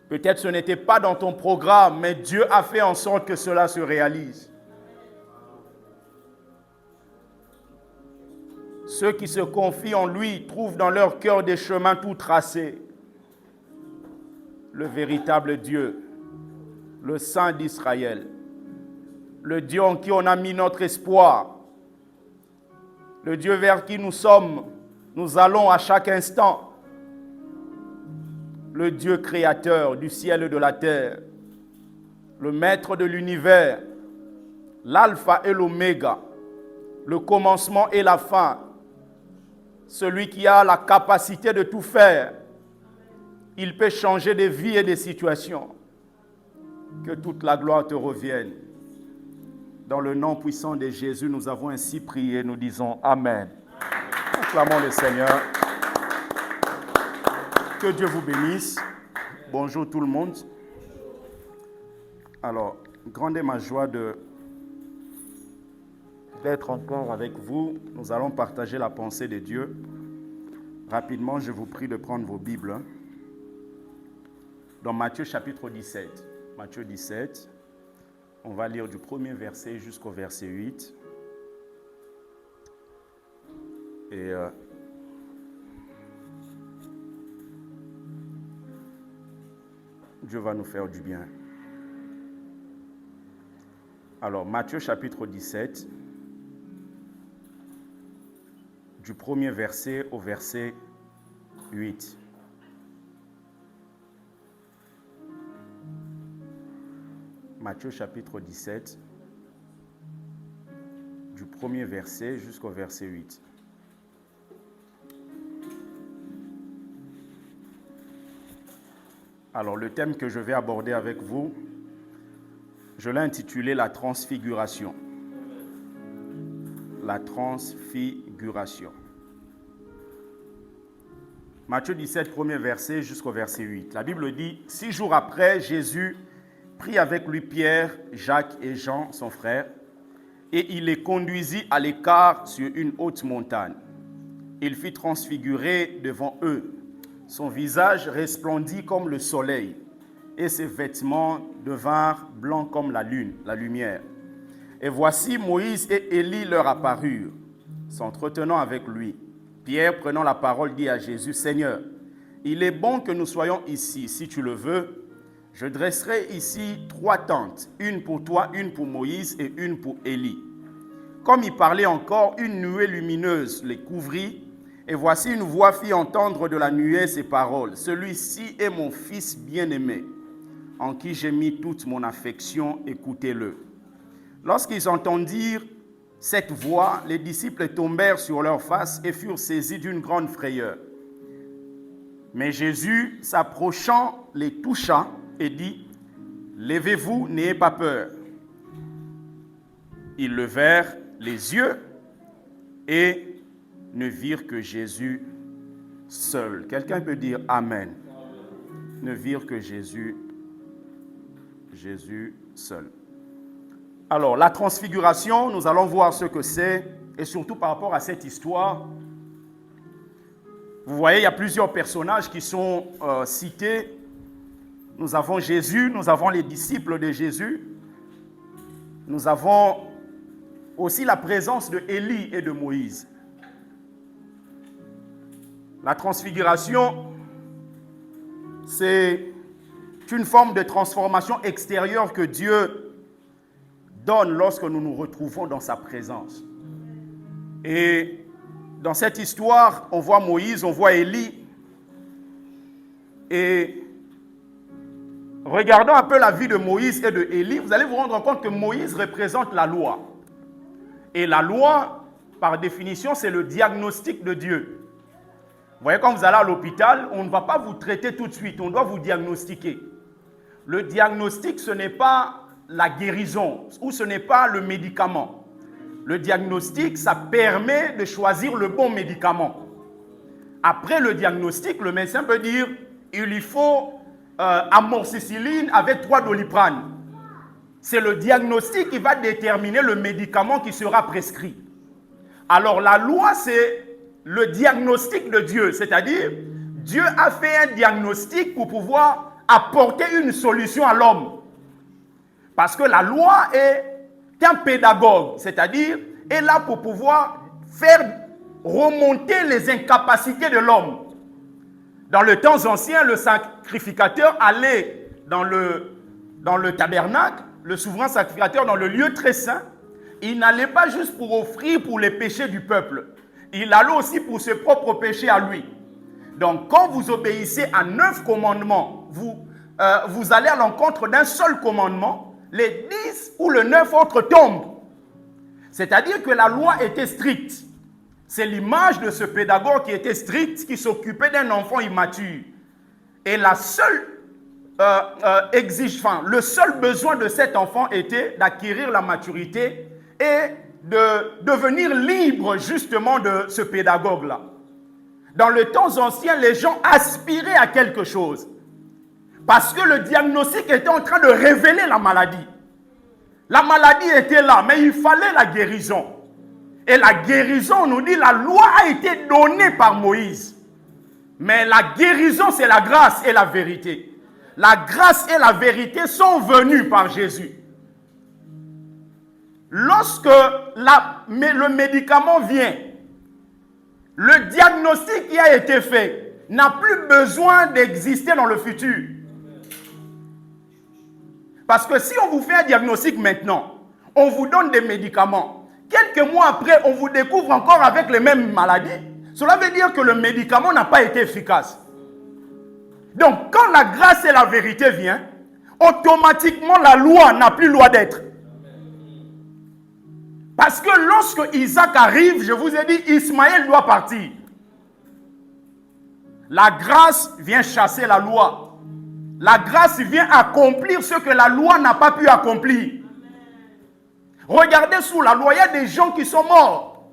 Peut-être ce n'était pas dans ton programme, mais Dieu a fait en sorte que cela se réalise. Ceux qui se confient en lui trouvent dans leur cœur des chemins tout tracés. Le véritable Dieu, le Saint d'Israël, le Dieu en qui on a mis notre espoir, le Dieu vers qui nous allons à chaque instant, le Dieu créateur du ciel et de la terre, le maître de l'univers, l'alpha et l'oméga, le commencement et la fin, celui qui a la capacité de tout faire. Il peut changer des vies et des situations. Que toute la gloire te revienne. Dans le nom puissant de Jésus, nous avons ainsi prié, nous disons Amen. Acclamons le Seigneur. Que Dieu vous bénisse. Bonjour tout le monde. Alors, grande est ma joie d'être encore avec vous. Nous allons partager la pensée de Dieu. Rapidement, je vous prie de prendre vos Bibles. Dans Matthieu chapitre 17. Matthieu 17, on va lire du premier verset jusqu'au verset 8. Et Dieu va nous faire du bien. Alors, Matthieu chapitre 17, du premier verset au verset 8. Matthieu chapitre 17, du premier verset jusqu'au verset 8. Alors, le thème que je vais aborder avec vous, je l'ai intitulé « La transfiguration ». La transfiguration. Matthieu 17, premier verset jusqu'au verset 8. La Bible dit « 6 jours après, Jésus prit avec lui Pierre, Jacques et Jean, son frère, et il les conduisit à l'écart sur une haute montagne. Il fut transfiguré devant eux. Son visage resplendit comme le soleil, et ses vêtements devinrent blancs comme la lune, la lumière. Et voici Moïse et Élie leur apparurent, s'entretenant avec lui. Pierre, prenant la parole, dit à Jésus, « Seigneur, il est bon que nous soyons ici, si tu le veux. Je dresserai ici 3 tentes, une pour toi, une pour Moïse et une pour Élie. » Comme il parlait encore, une nuée lumineuse les couvrit, et voici une voix fit entendre de la nuée ces paroles. « Celui-ci est mon fils bien-aimé, en qui j'ai mis toute mon affection, écoutez-le. » Lorsqu'ils entendirent cette voix, les disciples tombèrent sur leurs faces et furent saisis d'une grande frayeur. Mais Jésus, s'approchant, les toucha et dit, « Levez-vous, n'ayez pas peur. » Ils levèrent les yeux et ne virent que Jésus seul. Quelqu'un peut dire Amen. Ne virent que Jésus seul. Alors, la transfiguration, nous allons voir ce que c'est, et surtout par rapport à cette histoire. Vous voyez, il y a plusieurs personnages qui sont cités. Nous avons Jésus, nous avons les disciples de Jésus. Nous avons aussi la présence de Élie et de Moïse. La transfiguration, c'est une forme de transformation extérieure que Dieu donne lorsque nous nous retrouvons dans sa présence. Et dans cette histoire, on voit Moïse, on voit Élie. Et regardons un peu la vie de Moïse et de Élie, vous allez vous rendre compte que Moïse représente la loi. Et la loi, par définition, c'est le diagnostic de Dieu. Vous voyez, quand vous allez à l'hôpital, on ne va pas vous traiter tout de suite, on doit vous diagnostiquer. Le diagnostic, ce n'est pas la guérison ou ce n'est pas le médicament. Le diagnostic, ça permet de choisir le bon médicament. Après le diagnostic, le médecin peut dire il lui faut amoxicilline avec 3 Doliprane. C'est le diagnostic qui va déterminer le médicament qui sera prescrit. Alors la loi, c'est le diagnostic de Dieu, c'est-à-dire Dieu a fait un diagnostic pour pouvoir apporter une solution à l'homme. Parce que la loi est un pédagogue, c'est-à-dire est là pour pouvoir faire remonter les incapacités de l'homme. Dans le temps ancien, le sacrificateur allait dans le tabernacle, le souverain sacrificateur dans le lieu très saint. Il n'allait pas juste pour offrir pour les péchés du peuple. Il allait aussi pour ses propres péchés à lui. Donc, quand vous obéissez à 9 commandements, vous allez à l'encontre d'un seul commandement, les 10 ou les 9 autres tombent. C'est-à-dire que la loi était stricte. C'est l'image de ce pédagogue qui était strict, qui s'occupait d'un enfant immature. Et la seule le seul besoin de cet enfant était d'acquérir la maturité et de devenir libre justement de ce pédagogue-là. Dans le temps ancien, les gens aspiraient à quelque chose. Parce que le diagnostic était en train de révéler la maladie. La maladie était là, mais il fallait la guérison. Et la guérison, on nous dit, la loi a été donnée par Moïse. Mais la guérison, c'est la grâce et la vérité. La grâce et la vérité sont venues par Jésus. Lorsque le médicament vient, le diagnostic qui a été fait n'a plus besoin d'exister dans le futur. Parce que si on vous fait un diagnostic maintenant, on vous donne des médicaments, quelques mois après, on vous découvre encore avec les mêmes maladies, cela veut dire que le médicament n'a pas été efficace. Donc, quand la grâce et la vérité viennent, automatiquement la loi n'a plus loi d'être. Parce que lorsque Isaac arrive, je vous ai dit, Ismaël doit partir. La grâce vient chasser la loi. La grâce vient accomplir ce que la loi n'a pas pu accomplir. Regardez sous la loi, il y a des gens qui sont morts.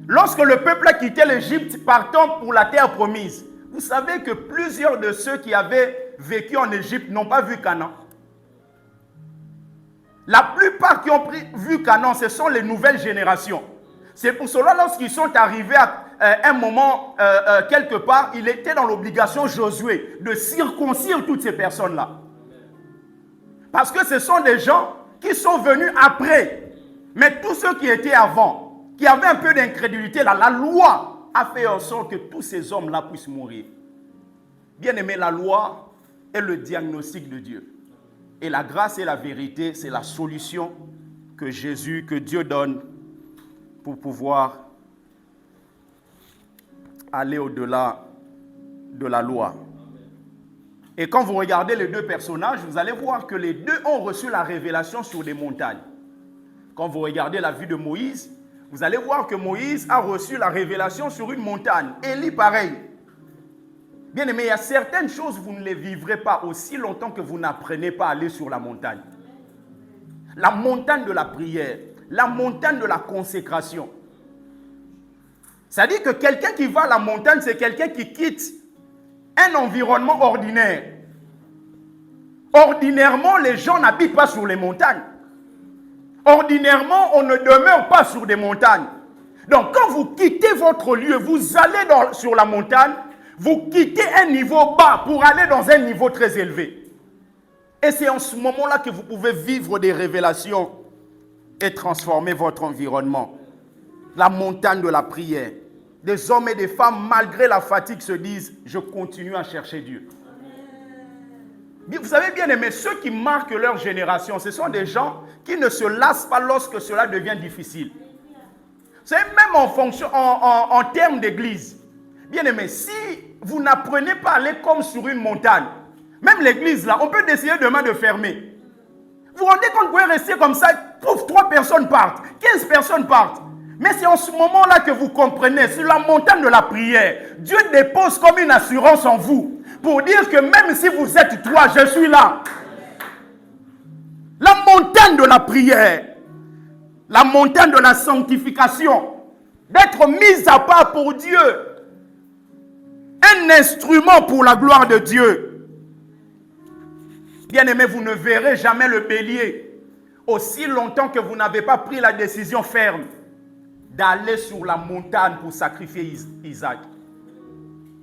Lorsque le peuple a quitté l'Égypte partant pour la terre promise, vous savez que plusieurs de ceux qui avaient vécu en Égypte n'ont pas vu Canaan. La plupart qui ont vu Canaan, ce sont les nouvelles générations. C'est pour cela, lorsqu'ils sont arrivés à un moment, quelque part, il était dans l'obligation, Josué, de circoncire toutes ces personnes-là. Parce que ce sont des gens qui sont venus après. Mais tous ceux qui étaient avant, qui avaient un peu d'incrédulité, là, la loi a fait en sorte que tous ces hommes-là puissent mourir. Bien aimé, la loi est le diagnostic de Dieu. Et la grâce et la vérité, c'est la solution que Dieu donne pour pouvoir aller au-delà de la loi. Et quand vous regardez les deux personnages, vous allez voir que les deux ont reçu la révélation sur des montagnes. Quand vous regardez la vie de Moïse, vous allez voir que Moïse a reçu la révélation sur une montagne. Élie, pareil. Bien aimé, il y a certaines choses, vous ne les vivrez pas aussi longtemps que vous n'apprenez pas à aller sur la montagne. La montagne de la prière, la montagne de la consécration. C'est-à-dire que quelqu'un qui va à la montagne, c'est quelqu'un qui quitte un environnement ordinaire. Ordinairement, les gens n'habitent pas sur les montagnes. Ordinairement, on ne demeure pas sur des montagnes. Donc, quand vous quittez votre lieu, vous allez sur la montagne, vous quittez un niveau bas pour aller dans un niveau très élevé. Et c'est en ce moment-là que vous pouvez vivre des révélations et transformer votre environnement. La montagne de la prière. Des hommes et des femmes, malgré la fatigue, se disent « Je continue à chercher Dieu ». Vous savez bien aimé, ceux qui marquent leur génération, ce sont des gens qui ne se lassent pas lorsque cela devient difficile. C'est même en termes d'église. Bien aimé, si vous n'apprenez pas à aller comme sur une montagne, même l'église là, on peut décider demain de fermer. Vous vous rendez compte que vous pouvez rester comme ça, pouf, 3 personnes partent, 15 personnes partent. Mais c'est en ce moment-là que vous comprenez, sur la montagne de la prière, Dieu dépose comme une assurance en vous, pour dire que même si vous êtes 3, je suis là. La montagne de la prière, la montagne de la sanctification, d'être mis à part pour Dieu, un instrument pour la gloire de Dieu. Bien-aimés, vous ne verrez jamais le bélier aussi longtemps que vous n'avez pas pris la décision ferme d'aller sur la montagne pour sacrifier Isaac.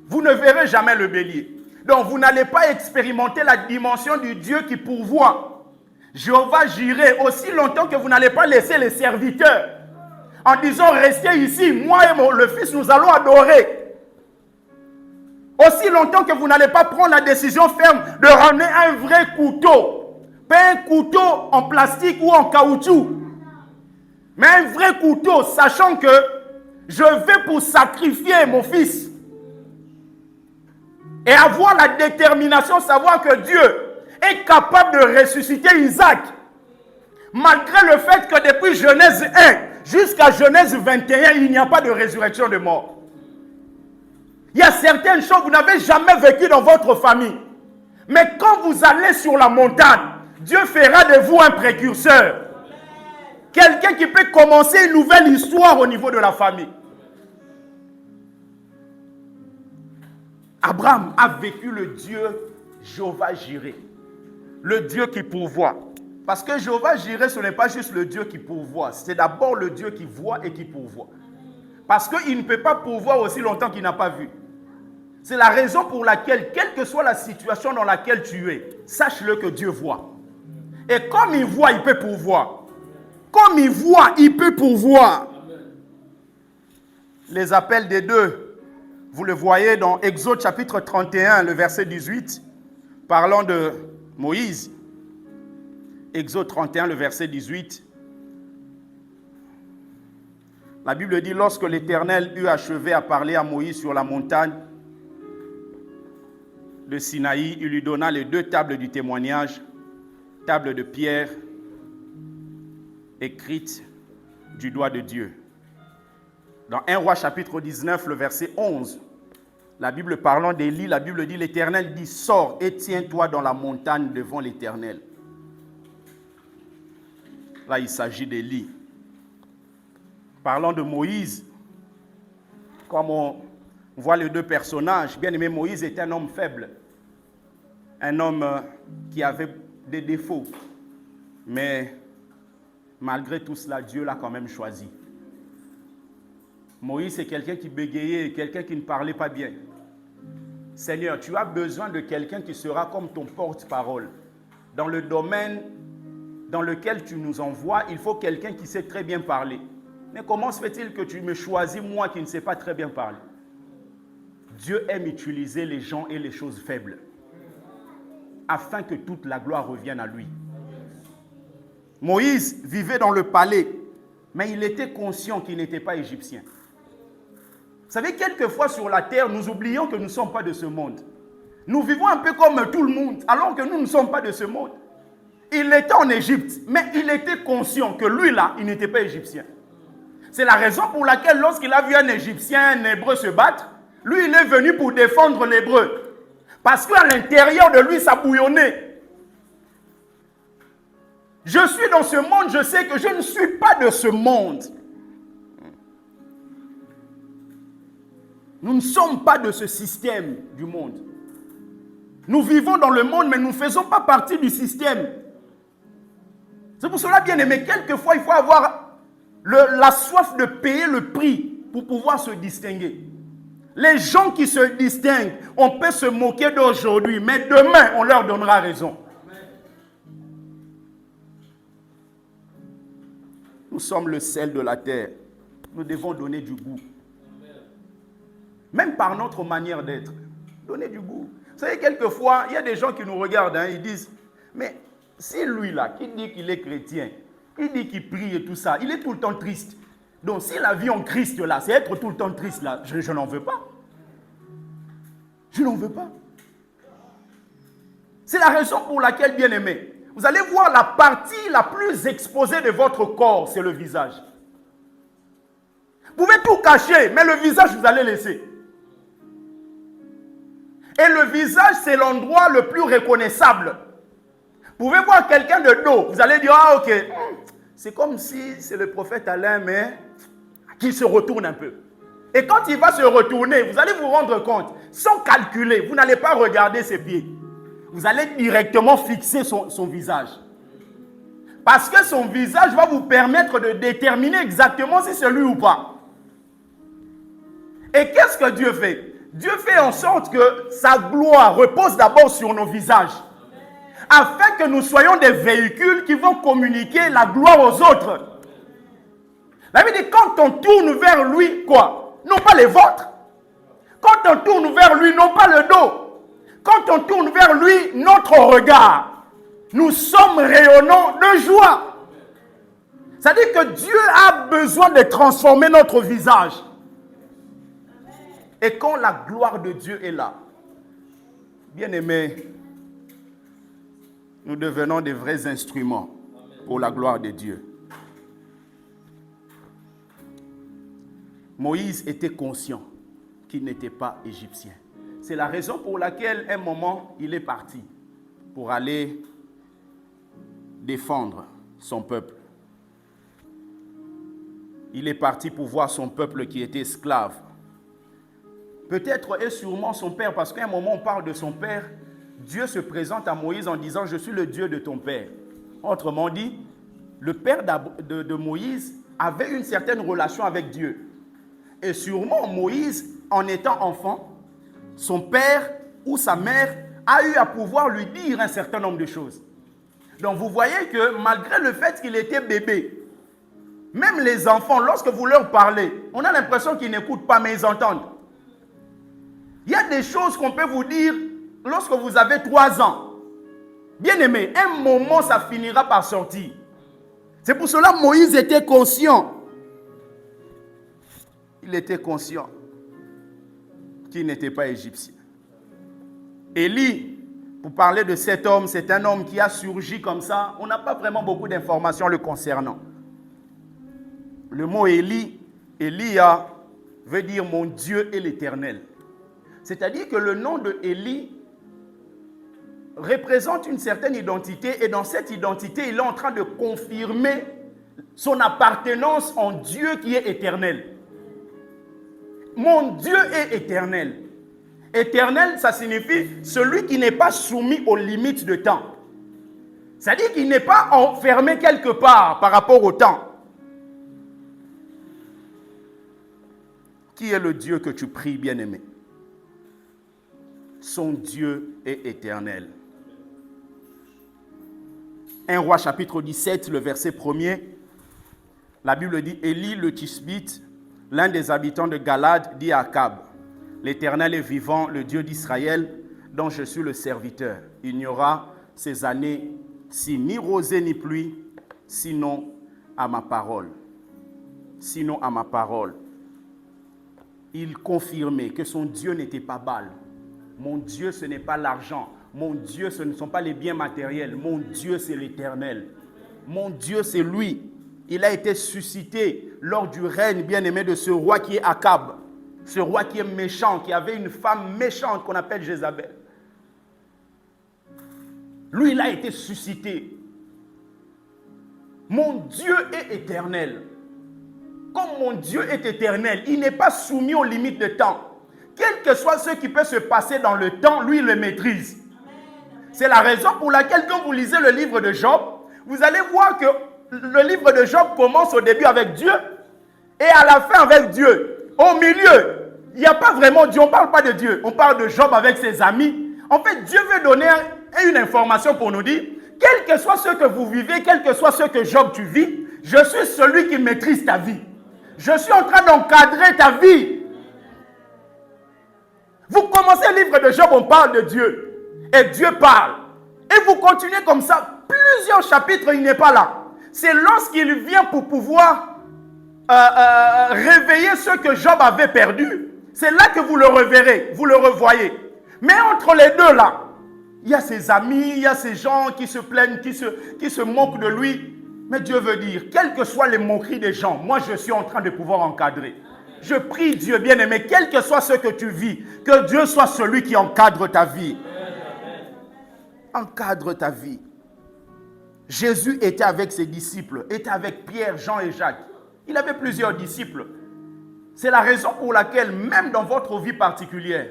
Vous ne verrez jamais le bélier. Donc vous n'allez pas expérimenter la dimension du Dieu qui pourvoit. Jéhovah Jireh, aussi longtemps que vous n'allez pas laisser les serviteurs en disant restez ici, moi et le fils nous allons adorer. Aussi longtemps que vous n'allez pas prendre la décision ferme de ramener un vrai couteau. Pas un couteau en plastique ou en caoutchouc. Mais un vrai couteau, sachant que je vais pour sacrifier mon fils. Et avoir la détermination, savoir que Dieu est capable de ressusciter Isaac. Malgré le fait que depuis Genèse 1 jusqu'à Genèse 21, il n'y a pas de résurrection de mort. Il y a certaines choses que vous n'avez jamais vécues dans votre famille. Mais quand vous allez sur la montagne, Dieu fera de vous un précurseur. Quelqu'un qui peut commencer une nouvelle histoire au niveau de la famille. Abraham a vécu le Dieu Jéhovah Jireh. Le Dieu qui pourvoit. Parce que Jéhovah Jireh, ce n'est pas juste le Dieu qui pourvoit. C'est d'abord le Dieu qui voit et qui pourvoit. Parce qu'il ne peut pas pourvoir aussi longtemps qu'il n'a pas vu. C'est la raison pour laquelle, quelle que soit la situation dans laquelle tu es, sache-le que Dieu voit. Et comme il voit, il peut pourvoir. Comme il voit, il peut pourvoir. Les appels des deux, vous le voyez dans Exode chapitre 31, le verset 18, parlant de Moïse. Exode 31, le verset 18. La Bible dit, lorsque l'Éternel eut achevé à parler à Moïse sur la montagne de Sinaï, il lui donna les deux tables du témoignage, tables de pierre écrites du doigt de Dieu. Dans 1 Roi chapitre 19, le verset 11, la Bible parlant d'Élie, la Bible dit, l'Éternel dit, sors et tiens-toi dans la montagne devant l'Éternel. Là, il s'agit d'Élie. Parlant de Moïse, comme on voit les deux personnages, bien aimé, Moïse était un homme faible, un homme qui avait des défauts, mais malgré tout cela, Dieu l'a quand même choisi. Moïse, c'est quelqu'un qui bégayait, quelqu'un qui ne parlait pas bien. Seigneur, tu as besoin de quelqu'un qui sera comme ton porte-parole. Dans le domaine dans lequel tu nous envoies, il faut quelqu'un qui sait très bien parler. Mais comment se fait-il que tu me choisis, moi qui ne sais pas très bien parler? Dieu aime utiliser les gens et les choses faibles afin que toute la gloire revienne à lui. Moïse vivait dans le palais, mais il était conscient qu'il n'était pas égyptien. Vous savez, quelquefois sur la terre, nous oublions que nous ne sommes pas de ce monde. Nous vivons un peu comme tout le monde, alors que nous ne sommes pas de ce monde. Il était en Égypte, mais il était conscient que lui là, il n'était pas égyptien. C'est la raison pour laquelle lorsqu'il a vu un Égyptien, un Hébreu se battre, lui il est venu pour défendre l'Hébreu. Parce qu'à l'intérieur de lui, ça bouillonnait. Je suis dans ce monde, je sais que je ne suis pas de ce monde. Nous ne sommes pas de ce système du monde. Nous vivons dans le monde, mais nous ne faisons pas partie du système. C'est pour cela, bien aimé, quelquefois, il faut avoir la soif de payer le prix pour pouvoir se distinguer. Les gens qui se distinguent, on peut se moquer d'aujourd'hui, mais demain, on leur donnera raison. Nous sommes le sel de la terre. Nous devons donner du goût. Même par notre manière d'être. Donner du goût. Vous savez, quelquefois, il y a des gens qui nous regardent, ils disent, mais si lui là, qui dit qu'il est chrétien, il dit qu'il prie et tout ça, il est tout le temps triste. Donc si la vie en Christ là, c'est être tout le temps triste là, je n'en veux pas. Je n'en veux pas. C'est la raison pour laquelle, bien aimé, vous allez voir la partie la plus exposée de votre corps, c'est le visage. Vous pouvez tout cacher, mais le visage, vous allez laisser. Et le visage, c'est l'endroit le plus reconnaissable. Vous pouvez voir quelqu'un de dos, vous allez dire, ah ok, c'est comme si c'est le prophète Alain, mais qui se retourne un peu. Et quand il va se retourner, vous allez vous rendre compte, sans calculer, vous n'allez pas regarder ses pieds. Vous allez directement fixer son visage. Parce que son visage va vous permettre de déterminer exactement si c'est lui ou pas. Et qu'est-ce que Dieu fait? Dieu fait en sorte que sa gloire repose d'abord sur nos visages, afin que nous soyons des véhicules qui vont communiquer la gloire aux autres. La Bible dit, quand on tourne vers lui, quoi? Non pas les vôtres. Quand on tourne vers lui, non pas le dos. Quand on tourne vers lui, notre regard, nous sommes rayonnants de joie. C'est-à-dire que Dieu a besoin de transformer notre visage. Et quand la gloire de Dieu est là, bien-aimés, nous devenons des vrais instruments pour la gloire de Dieu. Moïse était conscient qu'il n'était pas égyptien. C'est la raison pour laquelle, à un moment, il est parti pour aller défendre son peuple. Il est parti pour voir son peuple qui était esclave. Peut-être et sûrement son père, parce qu'à un moment on parle de son père, Dieu se présente à Moïse en disant « Je suis le Dieu de ton père ». Autrement dit, le père de Moïse avait une certaine relation avec Dieu. Et sûrement Moïse, en étant enfant, son père ou sa mère a eu à pouvoir lui dire un certain nombre de choses. Donc vous voyez que malgré le fait qu'il était bébé, même les enfants, lorsque vous leur parlez, on a l'impression qu'ils n'écoutent pas, mais ils entendent. Il y a des choses qu'on peut vous dire lorsque vous avez 3 ans. Bien aimé, un moment, ça finira par sortir. C'est pour cela que Moïse était conscient. Il était conscient qu'il n'était pas égyptien. Élie, pour parler de cet homme, c'est un homme qui a surgi comme ça. On n'a pas vraiment beaucoup d'informations le concernant. Le mot Élie, Elia, veut dire mon Dieu est l'Éternel. C'est-à-dire que le nom de Élie représente une certaine identité et dans cette identité, il est en train de confirmer son appartenance en Dieu qui est éternel. Mon Dieu est éternel. Éternel, ça signifie celui qui n'est pas soumis aux limites de temps. C'est-à-dire qu'il n'est pas enfermé quelque part par rapport au temps. Qui est le Dieu que tu pries, bien-aimé? Son Dieu est éternel. 1 Roi chapitre 17, le verset 1er, la Bible dit, Élie le Tishbite, l'un des habitants de Galade, dit à Akab, l'Éternel est vivant, le Dieu d'Israël, dont je suis le serviteur. Il n'y aura ces années-ci ni rosée ni pluie, sinon à ma parole. Sinon à ma parole. Il confirmait que son Dieu n'était pas Baal. Mon Dieu, ce n'est pas l'argent. Mon Dieu, ce ne sont pas les biens matériels. Mon Dieu, c'est l'Éternel. Mon Dieu, c'est lui. Il a été suscité lors du règne bien-aimé de ce roi qui est Akab. Ce roi qui est méchant, qui avait une femme méchante qu'on appelle Jézabel. Lui, il a été suscité. Mon Dieu est éternel. Comme mon Dieu est éternel, il n'est pas soumis aux limites de temps. Quel que soit ce qui peut se passer dans le temps, lui, il le maîtrise. C'est la raison pour laquelle, quand vous lisez le livre de Job, vous allez voir que le livre de Job commence au début avec Dieu et à la fin avec Dieu. Au milieu, il n'y a pas vraiment Dieu, on ne parle pas de Dieu, on parle de Job avec ses amis. En fait, Dieu veut donner une information pour nous dire, quel que soit ce que vous vivez, quel que soit ce que Job tu vis, je suis celui qui maîtrise ta vie. Je suis en train d'encadrer ta vie. Vous commencez le livre de Job, on parle de Dieu. Et Dieu parle. Et vous continuez comme ça. Plusieurs chapitres, il n'est pas là. C'est lorsqu'il vient pour pouvoir réveiller ce que Job avait perdu. C'est là que vous le reverrez, vous le revoyez. Mais entre les deux là, il y a ses amis, il y a ces gens qui se plaignent, qui se moquent de lui. Mais Dieu veut dire, quelles que soient les moqueries des gens, moi je suis en train de pouvoir encadrer. Je prie Dieu bien-aimé, quel que soit ce que tu vis, que Dieu soit celui qui encadre ta vie. Encadre ta vie. Jésus était avec ses disciples, était avec Pierre, Jean et Jacques. Il avait plusieurs disciples. C'est la raison pour laquelle, même dans votre vie particulière,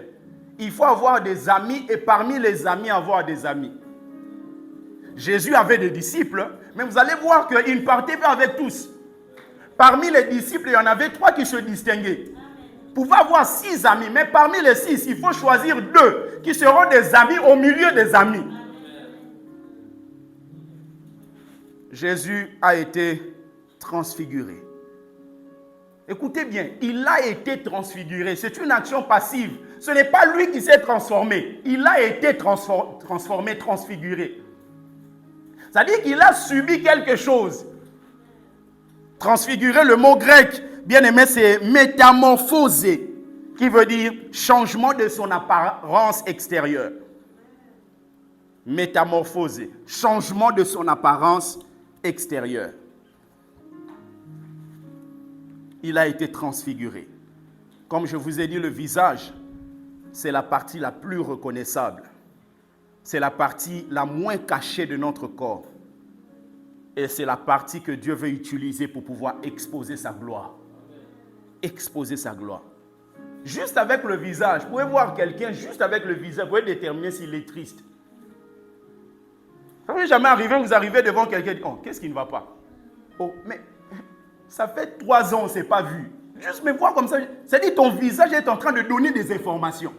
il faut avoir des amis et parmi les amis, avoir des amis. Jésus avait des disciples, mais vous allez voir qu'il ne partait pas avec tous. Parmi les disciples, il y en avait 3 qui se distinguaient. pouvait avoir 6 amis, mais parmi les 6, il faut choisir 2 qui seront des amis au milieu des amis. Jésus a été transfiguré. Écoutez bien, il a été transfiguré. C'est une action passive. Ce n'est pas lui qui s'est transformé. Il a été transformé, transfiguré. C'est-à-dire qu'il a subi quelque chose. Transfigurer, le mot grec, bien aimé, c'est métamorphosé, qui veut dire changement de son apparence extérieure. Métamorphosé, changement de son apparence extérieure. Il a été transfiguré. Comme je vous ai dit, le visage, c'est la partie la plus reconnaissable. C'est la partie la moins cachée de notre corps. Et c'est la partie que Dieu veut utiliser pour pouvoir exposer sa gloire. Exposer sa gloire. Juste avec le visage, vous pouvez voir quelqu'un, juste avec le visage, vous pouvez déterminer s'il est triste. Ça ne peut jamais arriver, vous arrivez devant quelqu'un et dites, oh, qu'est-ce qui ne va pas? Oh, mais ça fait 3 ans, on ne s'est pas vu. Juste me voir comme ça, c'est-à-dire ton visage est en train de donner des informations.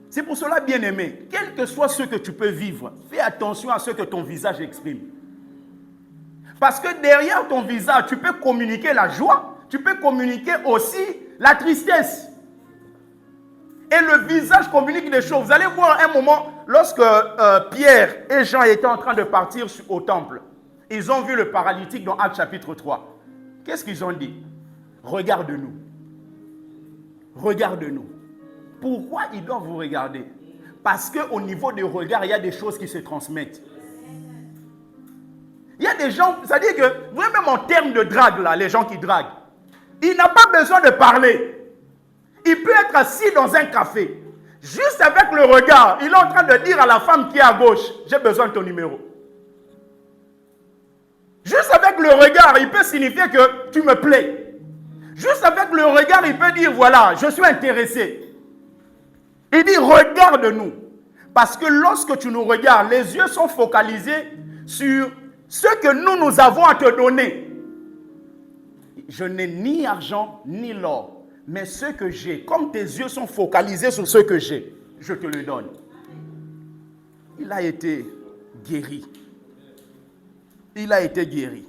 C'est pour cela, bien aimé, quel que soit ce que tu peux vivre, fais attention à ce que ton visage exprime. Parce que derrière ton visage, tu peux communiquer la joie, tu peux communiquer aussi la tristesse. Et le visage communique des choses. Vous allez voir un moment, lorsque Pierre et Jean étaient en train de partir au temple, ils ont vu le paralytique dans Actes chapitre 3. Qu'est-ce qu'ils ont dit? Regarde-nous. Regarde-nous. Pourquoi ils doivent vous regarder? Parce qu'au niveau du regard, il y a des choses qui se transmettent. Il y a des gens, c'est-à-dire que, vous voyez même en termes de drague, là, les gens qui draguent, il n'a pas besoin de parler. Il peut être assis dans un café. Juste avec le regard, il est en train de dire à la femme qui est à gauche, j'ai besoin de ton numéro. Juste avec le regard, il peut signifier que tu me plais. Juste avec le regard, il peut dire, voilà, je suis intéressé. Il dit, regarde-nous. Parce que lorsque tu nous regardes, les yeux sont focalisés sur ce que nous avons à te donner. Je n'ai ni argent ni l'or, mais ce que j'ai, comme tes yeux sont focalisés sur ce que j'ai, je te le donne. Il a été guéri. Il a été guéri.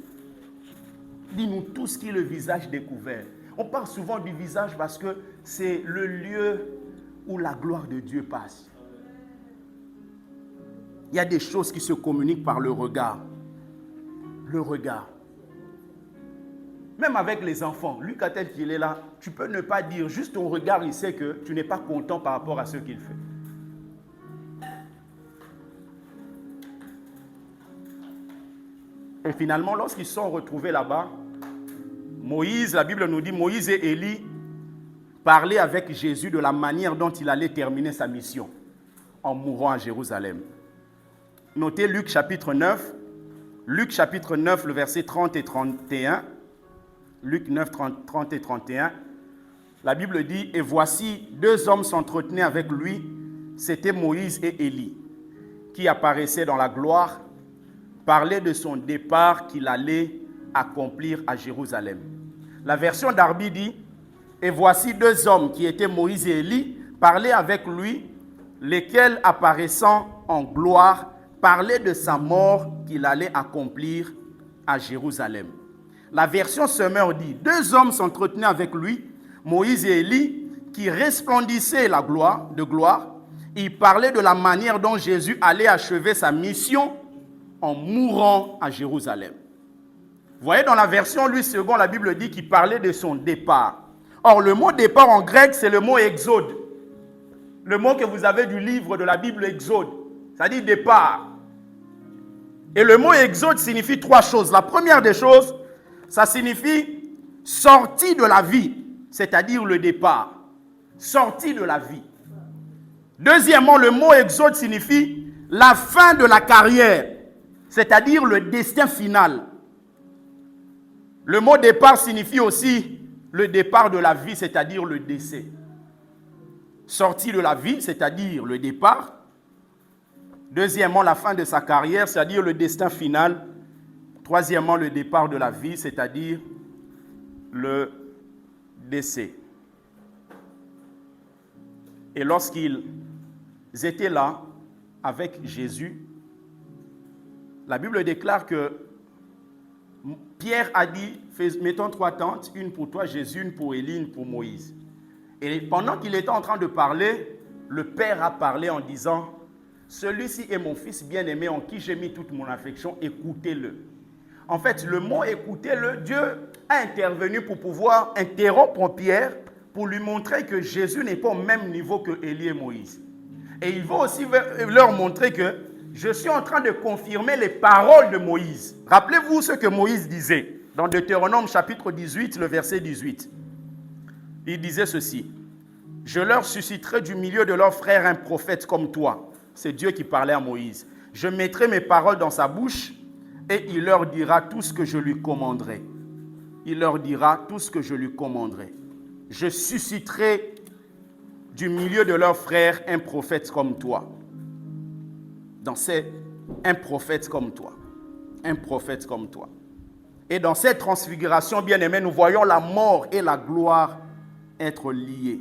Dis-nous tous qui est le visage découvert. On parle souvent du visage parce que c'est le lieu où la gloire de Dieu passe. Il y a des choses qui se communiquent par le regard. Le regard. Même avec les enfants, lui, quand il est là, tu peux ne pas dire, juste ton regard, il sait que tu n'es pas content par rapport à ce qu'il fait. Et finalement, lorsqu'ils sont retrouvés là-bas, Moïse, la Bible nous dit, Moïse et Élie parlaient avec Jésus de la manière dont il allait terminer sa mission en mourant à Jérusalem. Notez Luc chapitre 9. Luc chapitre 9, le verset 30 et 31. Luc 9, 30 et 31. La Bible dit, et voici 2 hommes s'entretenaient avec lui, c'était Moïse et Élie, qui apparaissaient dans la gloire, parlaient de son départ qu'il allait accomplir à Jérusalem. La version d'Arbi dit, et voici 2 hommes qui étaient Moïse et Élie, parlaient avec lui, lesquels apparaissant en gloire, parlaient de sa mort qu'il allait accomplir à Jérusalem. La version Semeur dit, 2 hommes s'entretenaient avec lui, Moïse et Élie, qui resplendissaient de gloire. Ils parlaient de la manière dont Jésus allait achever sa mission en mourant à Jérusalem. Vous voyez, dans la version Louis II, la Bible dit qu'il parlait de son départ. Or, le mot départ en grec, c'est le mot exode. Le mot que vous avez du livre de la Bible, exode. Ça dit départ. Et le mot exode signifie 3 choses. La première des choses, ça signifie sortie de la vie, c'est-à-dire le départ. Sortie de la vie. Deuxièmement, le mot exode signifie la fin de la carrière, c'est-à-dire le destin final. Le mot départ signifie aussi le départ de la vie, c'est-à-dire le décès. Sortie de la vie, c'est-à-dire le départ. Deuxièmement, la fin de sa carrière, c'est-à-dire le destin final. Troisièmement, le départ de la vie, c'est-à-dire le décès. Et lorsqu'ils étaient là avec Jésus, la Bible déclare que Pierre a dit, mettons 3 tentes, une pour toi Jésus, une pour Élie, une pour Moïse. Et pendant qu'il était en train de parler, le Père a parlé en disant, celui-ci est mon fils bien-aimé en qui j'ai mis toute mon affection, écoutez-le. En fait, le mot écoutez-le, Dieu a intervenu pour pouvoir interrompre Pierre, pour lui montrer que Jésus n'est pas au même niveau que Élie et Moïse. Et il va aussi leur montrer que je suis en train de confirmer les paroles de Moïse. Rappelez-vous ce que Moïse disait dans Deutéronome chapitre 18, le verset 18. Il disait ceci, « Je leur susciterai du milieu de leurs frères un prophète comme toi. » C'est Dieu qui parlait à Moïse. « Je mettrai mes paroles dans sa bouche et il leur dira tout ce que je lui commanderai. » Il leur dira tout ce que je lui commanderai. Je susciterai du milieu de leurs frères un prophète comme toi. Un prophète comme toi. Un prophète comme toi. Et dans cette transfiguration, bien aimés, nous voyons la mort et la gloire être liées.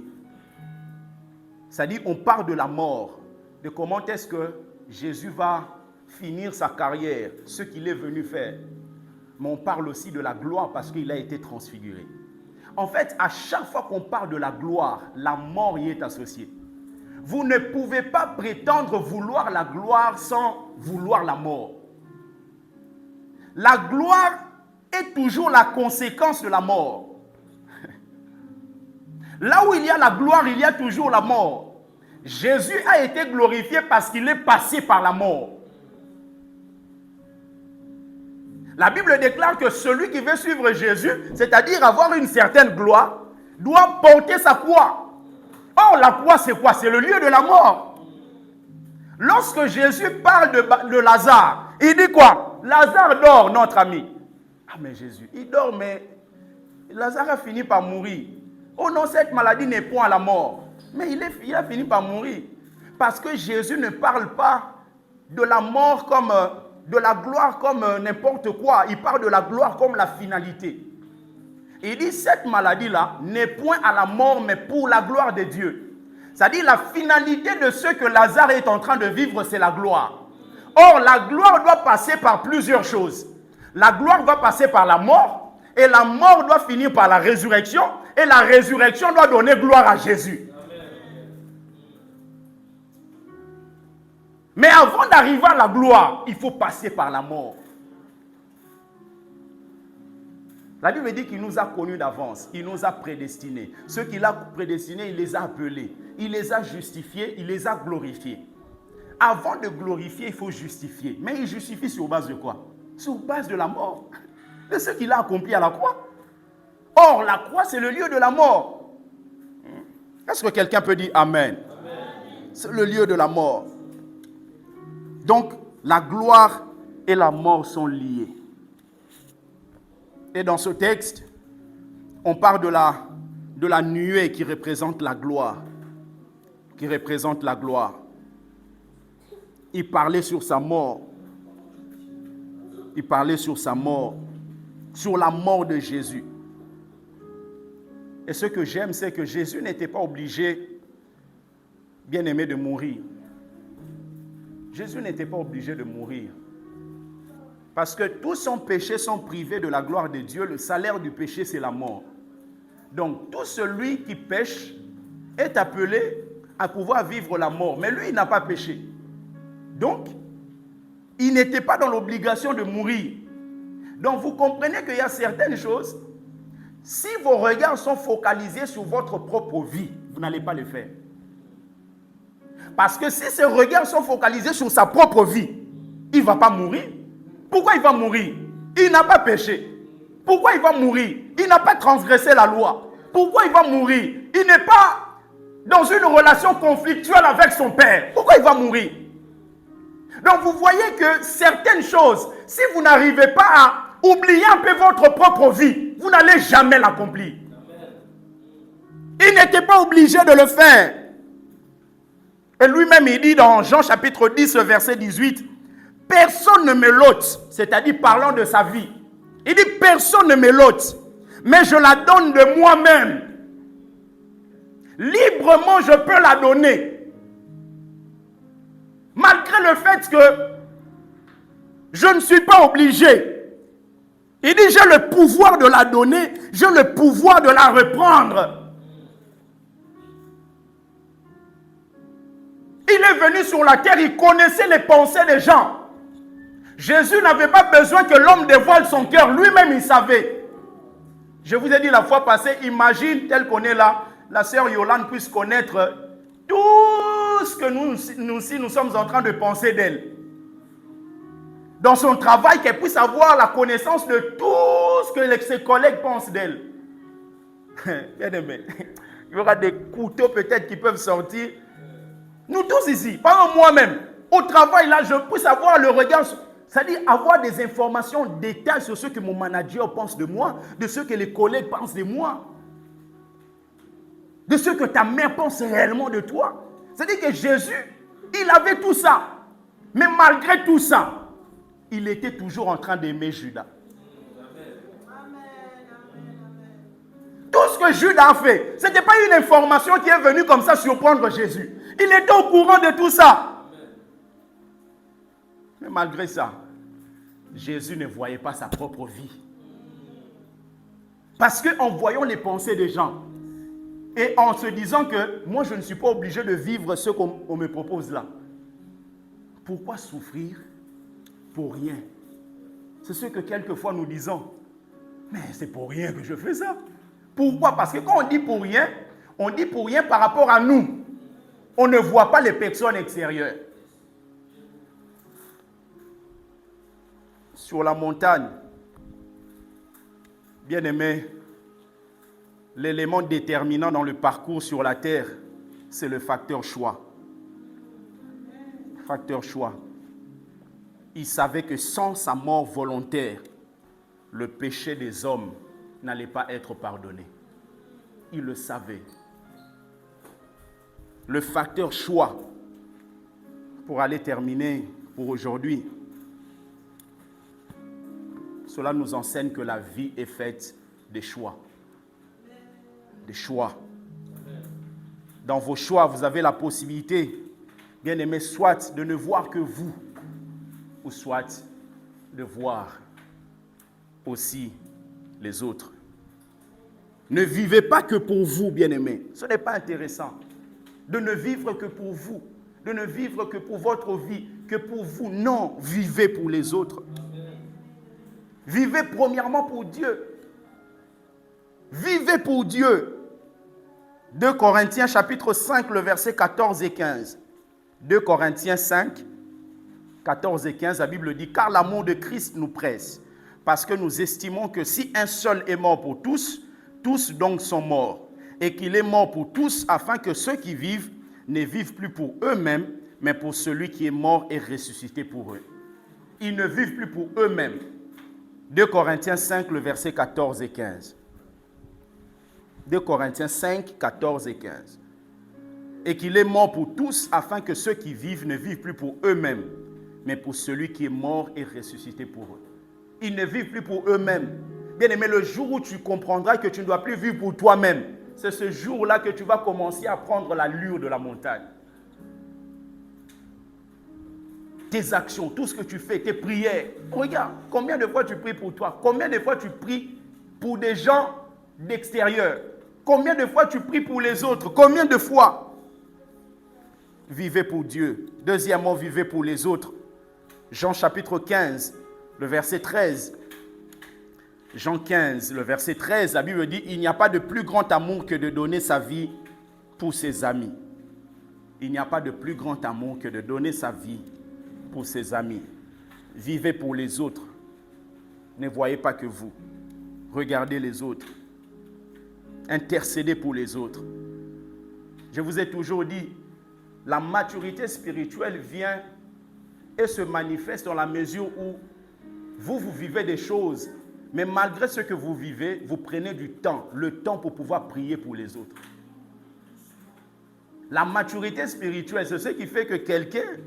C'est-à-dire, on parle de la mort, de comment est-ce que Jésus va finir sa carrière, ce qu'il est venu faire. Mais on parle aussi de la gloire parce qu'il a été transfiguré. En fait, à chaque fois qu'on parle de la gloire, la mort y est associée. Vous ne pouvez pas prétendre vouloir la gloire sans vouloir la mort. La gloire est toujours la conséquence de la mort. Là où il y a la gloire, il y a toujours la mort. Jésus a été glorifié parce qu'il est passé par la mort. La Bible déclare que celui qui veut suivre Jésus, c'est-à-dire avoir une certaine gloire, doit porter sa croix. Or, la croix, c'est quoi? C'est le lieu de la mort. Lorsque Jésus parle de Lazare, il dit quoi? Lazare dort, notre ami. Ah, mais Jésus, il dort, mais Lazare a fini par mourir. Oh non, cette maladie n'est point à la mort. Mais il a fini par mourir. Parce que Jésus ne parle pas de la mort comme, de la gloire comme n'importe quoi. Il parle de la gloire comme la finalité. Il dit, cette maladie-là n'est point à la mort, mais pour la gloire de Dieu. C'est-à-dire, la finalité de ce que Lazare est en train de vivre, c'est la gloire. Or, la gloire doit passer par plusieurs choses. La gloire va passer par la mort, et la mort doit finir par la résurrection, et la résurrection doit donner gloire à Jésus. Mais avant d'arriver à la gloire, il faut passer par la mort. La Bible dit qu'il nous a connus d'avance, il nous a prédestinés. Ceux qu'il a prédestinés, il les a appelés, il les a justifiés, il les a glorifiés. Avant de glorifier, il faut justifier. Mais il justifie sur base de quoi? Sur base de la mort. De ce qu'il a accompli à la croix. Or, la croix, c'est le lieu de la mort. Est-ce que quelqu'un peut dire Amen? Amen. C'est le lieu de la mort. Donc, la gloire et la mort sont liées. Et dans ce texte, on parle de la nuée qui représente la gloire. Qui représente la gloire. Il parlait sur sa mort. Il parlait sur sa mort. Sur la mort de Jésus. Et ce que j'aime, c'est que Jésus n'était pas obligé, bien aimé, de mourir. Jésus n'était pas obligé de mourir. Parce que tous son péché sont privés de la gloire de Dieu. Le salaire du péché, c'est la mort. Donc, tout celui qui pêche est appelé à pouvoir vivre la mort. Mais lui, il n'a pas péché. Donc, il n'était pas dans l'obligation de mourir. Donc, vous comprenez qu'il y a certaines choses, si vos regards sont focalisés sur votre propre vie, vous n'allez pas le faire. Parce que si ces regards sont focalisés sur sa propre vie, il ne va pas mourir. Pourquoi il va mourir? Il n'a pas péché. Pourquoi il va mourir? Il n'a pas transgressé la loi. Pourquoi il va mourir? Il n'est pas dans une relation conflictuelle avec son père. Pourquoi il va mourir? Donc vous voyez que certaines choses, si vous n'arrivez pas à oublier un peu votre propre vie, vous n'allez jamais l'accomplir. Il n'était pas obligé de le faire. Et lui-même, il dit dans Jean chapitre 10, verset 18, « Personne ne me l'ôte », c'est-à-dire parlant de sa vie. Il dit, « Personne ne me l'ôte, mais je la donne de moi-même. librement je peux la donner. Malgré le fait que je ne suis pas obligé. Il dit, j'ai le pouvoir de la donner, j'ai le pouvoir de la reprendre. Il est venu sur la terre, il connaissait les pensées des gens. Jésus n'avait pas besoin que l'homme dévoile son cœur, lui-même il savait. Je vous ai dit la fois passée, imagine, tel qu'on est là, la sœur Yolande puisse connaître tout ce que nous sommes en train de penser d'elle. Dans son travail, qu'elle puisse avoir la connaissance de tout ce que ses collègues pensent d'elle. Bien aimé, il y aura des couteaux peut-être qui peuvent sortir. Nous tous ici, pas moi-même, au travail là, je puisse avoir le regard, c'est-à-dire avoir des informations détaillées sur ce que mon manager pense de moi, de ce que les collègues pensent de moi, de ce que ta mère pense réellement de toi. C'est-à-dire que Jésus, il avait tout ça. Mais malgré tout ça, il était toujours en train d'aimer Judas. Tout ce que Judas a fait, ce n'était pas une information qui est venue comme ça surprendre Jésus. Il était au courant de tout ça. Mais malgré ça, Jésus ne voyait pas sa propre vie. Parce qu'en voyant les pensées des gens, et en se disant que moi je ne suis pas obligé de vivre ce qu'on me propose là, pourquoi souffrir pour rien? C'est ce que quelquefois nous disons. Mais c'est pour rien que je fais ça. Pourquoi? Parce que quand on dit pour rien par rapport à nous. On ne voit pas les personnes extérieures. Sur la montagne, bien aimé, l'élément déterminant dans le parcours sur la terre, c'est le facteur choix. Facteur choix. Il savait que sans sa mort volontaire, le péché des hommes n'allait pas être pardonné. Il le savait. Le facteur choix, pour aller terminer pour aujourd'hui, cela nous enseigne que la vie est faite des choix. Des choix. Dans vos choix, vous avez la possibilité, bien aimé, soit de ne voir que vous, ou soit de voir aussi les autres. Ne vivez pas que pour vous, bien aimé. Ce n'est pas intéressant. De ne vivre que pour vous, de ne vivre que pour votre vie, que pour vous. Non, vivez pour les autres. Vivez premièrement pour Dieu. Vivez pour Dieu. 2 Corinthiens chapitre 5, le verset 14 et 15. 2 Corinthiens 5, 14 et 15, la Bible dit, « Car l'amour de Christ nous presse, parce que nous estimons que si un seul est mort pour tous, tous donc sont morts. Et qu'il est mort pour tous, afin que ceux qui vivent ne vivent plus pour eux-mêmes, mais pour celui qui est mort et ressuscité pour eux. » Ils ne vivent plus pour eux-mêmes. 2 Corinthiens 5, le verset 14 et 15. 2 Corinthiens 5, 14 et 15. Et qu'il est mort pour tous, afin que ceux qui vivent ne vivent plus pour eux-mêmes, mais pour celui qui est mort et ressuscité pour eux. Ils ne vivent plus pour eux-mêmes. Bien aimé, le jour où tu comprendras que tu ne dois plus vivre pour toi-même, c'est ce jour-là que tu vas commencer à prendre l'allure de la montagne. Tes actions, tout ce que tu fais, tes prières. Regarde, combien de fois tu pries pour toi? Combien de fois tu pries pour des gens d'extérieur? Combien de fois tu pries pour les autres? Combien de fois? Vivez pour Dieu. Deuxièmement, vivez pour les autres. Jean chapitre 15, le verset 13. Jean 15, le verset 13, la Bible dit, « Il n'y a pas de plus grand amour que de donner sa vie pour ses amis. » Il n'y a pas de plus grand amour que de donner sa vie pour ses amis. Vivez pour les autres. Ne voyez pas que vous. Regardez les autres. Intercédez pour les autres. Je vous ai toujours dit, la maturité spirituelle vient et se manifeste dans la mesure où vous vivez des choses, mais malgré ce que vous vivez, vous prenez du temps, le temps pour pouvoir prier pour les autres. La maturité spirituelle, c'est ce qui fait que quelqu'un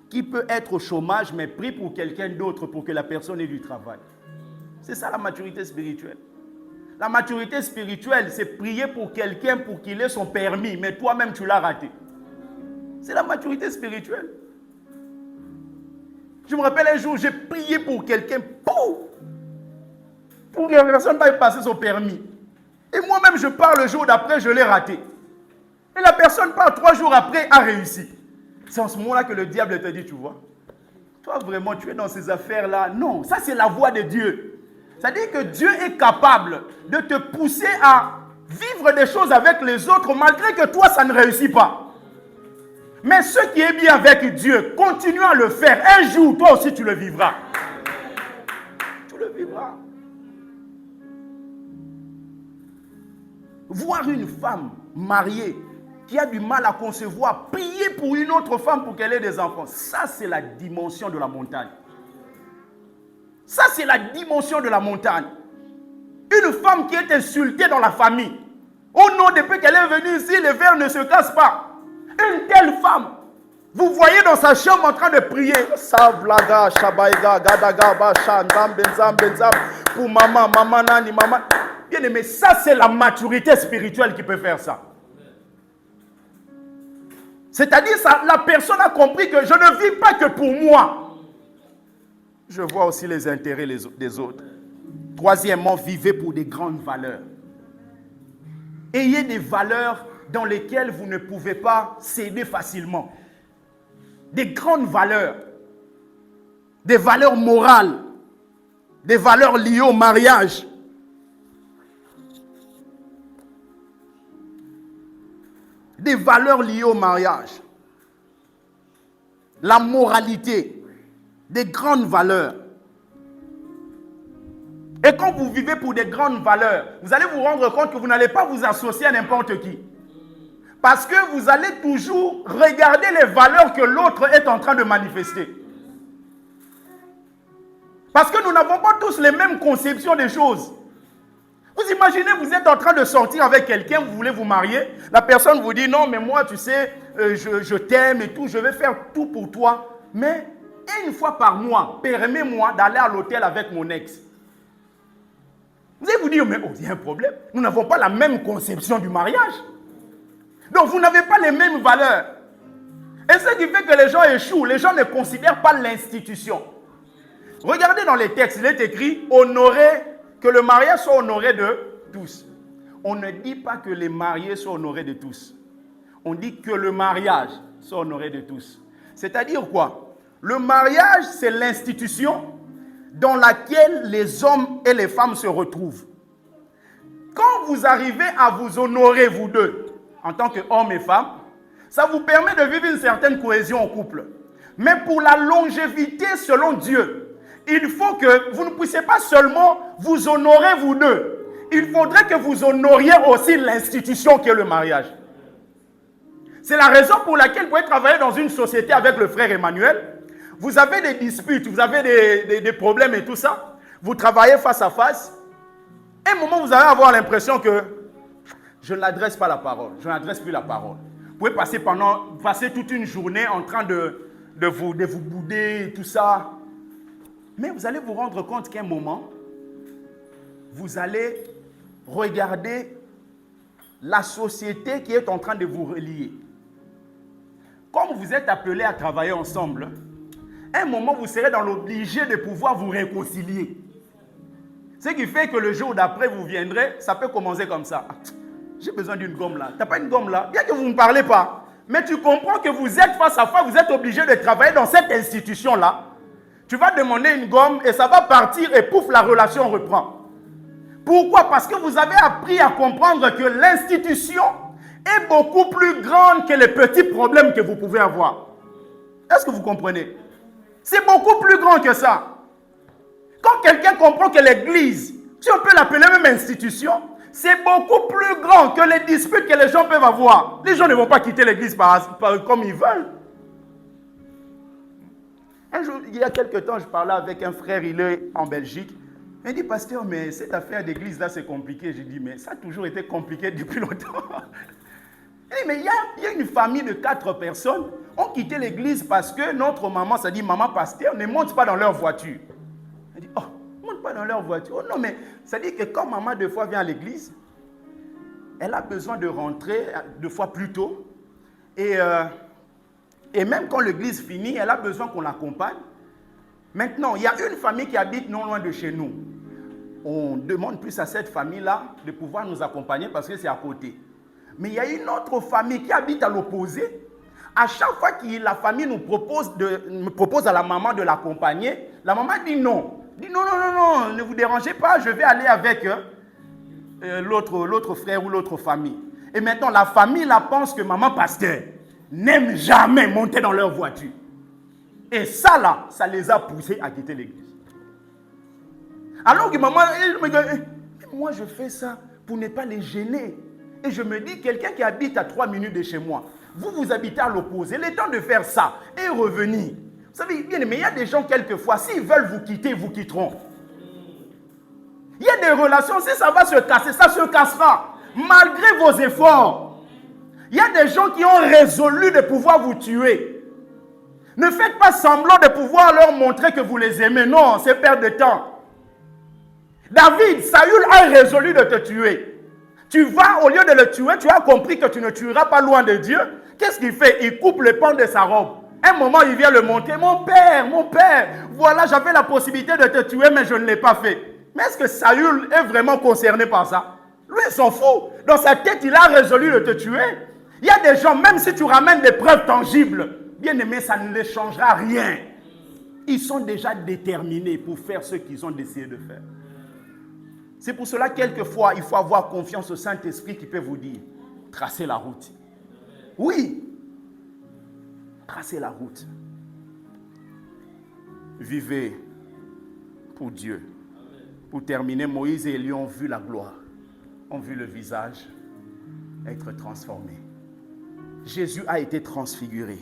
qui peut être au chômage, mais prie pour quelqu'un d'autre pour que la personne ait du travail. C'est ça la maturité spirituelle. La maturité spirituelle, c'est prier pour quelqu'un pour qu'il ait son permis, mais toi-même, tu l'as raté. C'est la maturité spirituelle. Je me rappelle un jour, j'ai prié pour quelqu'un pour que la personne n'aille passer son permis. Et moi-même, je pars le jour d'après, je l'ai raté. Et la personne part 3 jours après, a réussi. C'est en ce moment-là que le diable te dit, tu vois, toi vraiment, tu es dans ces affaires-là. Non, ça c'est la voie de Dieu. C'est-à-dire que Dieu est capable de te pousser à vivre des choses avec les autres, malgré que toi, ça ne réussit pas. Mais ce qui est bien avec Dieu, continue à le faire. Un jour, toi aussi, tu le vivras. Tu le vivras. Voir une femme mariée qui a du mal à concevoir, prier pour une autre femme pour qu'elle ait des enfants, ça c'est la dimension de la montagne. Ça c'est la dimension de la montagne. Une femme qui est insultée dans la famille. Oh non, depuis qu'elle est venue ici, les verres ne se cassent pas. Une telle femme, vous voyez dans sa chambre en train de prier. Sablaga, Shabaïga, Gadaga, Bachandam, Benzam, Benzam, pour maman, maman, nani, maman. Bien aimé, ça c'est la maturité spirituelle qui peut faire ça. C'est-à-dire, la personne a compris que je ne vis pas que pour moi. Je vois aussi les intérêts des autres. Troisièmement, vivez pour des grandes valeurs. Ayez des valeurs dans lesquelles vous ne pouvez pas céder facilement. Des grandes valeurs. Des valeurs morales. Des valeurs liées au mariage. Des valeurs liées au mariage. La moralité. Des grandes valeurs. Et quand vous vivez pour des grandes valeurs, vous allez vous rendre compte que vous n'allez pas vous associer à n'importe qui. Parce que vous allez toujours regarder les valeurs que l'autre est en train de manifester. Parce que nous n'avons pas tous les mêmes conceptions des choses. Vous imaginez, vous êtes en train de sortir avec quelqu'un, vous voulez vous marier, la personne vous dit non, mais moi, tu sais, je t'aime et tout, je vais faire tout pour toi. Mais une fois par mois, permets-moi d'aller à l'hôtel avec mon ex. Vous allez vous dire, mais il y a un problème. Nous n'avons pas la même conception du mariage. Donc, vous n'avez pas les mêmes valeurs. Et ce qui fait que les gens échouent, les gens ne considèrent pas l'institution. Regardez dans les textes, il est écrit, honorer, que le mariage soit honoré de tous. On ne dit pas que les mariés soient honorés de tous. On dit que le mariage soit honoré de tous. C'est-à-dire quoi? Le mariage, c'est l'institution dans laquelle les hommes et les femmes se retrouvent. Quand vous arrivez à vous honorer, vous deux, en tant qu'hommes et femmes, ça vous permet de vivre une certaine cohésion au couple. Mais pour la longévité selon Dieu, il faut que vous ne puissiez pas seulement vous honorer vous deux. Il faudrait que vous honoriez aussi l'institution qui est le mariage. C'est la raison pour laquelle vous pouvez travailler dans une société avec le frère Emmanuel. Vous avez des disputes, vous avez des problèmes et tout ça. Vous travaillez face à face. À un moment, vous allez avoir l'impression que je n'adresse pas la parole. Je n'adresse plus la parole. Vous pouvez passer toute une journée en train de vous bouder et tout ça. Mais vous allez vous rendre compte qu'à un moment, vous allez regarder la société qui est en train de vous relier. Comme vous êtes appelés à travailler ensemble, à un moment, vous serez dans l'obligé de pouvoir vous réconcilier. Ce qui fait que le jour d'après, vous viendrez, ça peut commencer comme ça. J'ai besoin d'une gomme là. Tu n'as pas une gomme là? Bien que vous ne parlez pas. Mais tu comprends que vous êtes face à face, vous êtes obligé de travailler dans cette institution-là. Tu vas demander une gomme et ça va partir et pouf, la relation reprend. Pourquoi? Parce que vous avez appris à comprendre que l'institution est beaucoup plus grande que les petits problèmes que vous pouvez avoir. Est-ce que vous comprenez? C'est beaucoup plus grand que ça. Quand quelqu'un comprend que l'église, si on peut l'appeler même institution, c'est beaucoup plus grand que les disputes que les gens peuvent avoir. Les gens ne vont pas quitter l'église comme ils veulent. Un jour, il y a quelque temps, je parlais avec un frère, il est en Belgique. Il me dit, pasteur, mais cette affaire d'église-là, c'est compliqué. J'ai dit, mais ça a toujours été compliqué depuis longtemps. Il dit, mais il y a une famille de 4 personnes qui ont quitté l'église parce que notre maman s'est dit, maman pasteur, ne monte pas dans leur voiture. Il dit, oh, monte pas. pas dans leur voiture. Oh non, mais ça dit que quand maman deux fois vient à l'église, elle a besoin de rentrer deux fois plus tôt. Et même quand l'église finit, elle a besoin qu'on l'accompagne. Maintenant, il y a une famille qui habite non loin de chez nous. On demande plus à cette famille-là de pouvoir nous accompagner parce que c'est à côté. Mais il y a une autre famille qui habite à l'opposé. À chaque fois que la famille nous propose à la maman de l'accompagner, la maman dit non. Dit non, ne vous dérangez pas, je vais aller avec l'autre frère ou l'autre famille. Et maintenant, la famille là pense que maman pasteur n'aime jamais monter dans leur voiture. Et ça là, ça les a poussés à quitter l'église. Alors que maman, elle me dit, moi je fais ça pour ne pas les gêner. Et je me dis, quelqu'un qui habite à 3 minutes de chez moi, vous habitez à l'opposé, il est temps de faire ça et revenir. Vous savez, bien, mais il y a des gens, quelquefois, s'ils veulent vous quitter, ils vous quitteront. Il y a des relations, si ça va se casser, ça se cassera, malgré vos efforts. Il y a des gens qui ont résolu de pouvoir vous tuer. Ne faites pas semblant de pouvoir leur montrer que vous les aimez. Non, c'est perdre de temps. David, Saül a résolu de te tuer. Tu vas, au lieu de le tuer, tu as compris que tu ne tueras pas loin de Dieu. Qu'est-ce qu'il fait? Il coupe le pan de sa robe. Un moment, il vient le montrer. Mon père, voilà, j'avais la possibilité de te tuer, mais je ne l'ai pas fait. Mais est-ce que Saül est vraiment concerné par ça? Lui, il s'en fout. Dans sa tête, il a résolu de te tuer. Il y a des gens, même si tu ramènes des preuves tangibles, bien aimé, ça ne les changera rien. Ils sont déjà déterminés pour faire ce qu'ils ont décidé de faire. C'est pour cela, quelquefois, il faut avoir confiance au Saint-Esprit qui peut vous dire, tracez la route. Oui, tracez la route. Vivez pour Dieu. Pour terminer, Moïse et Élie ont vu la gloire, ont vu le visage être transformé. Jésus a été transfiguré.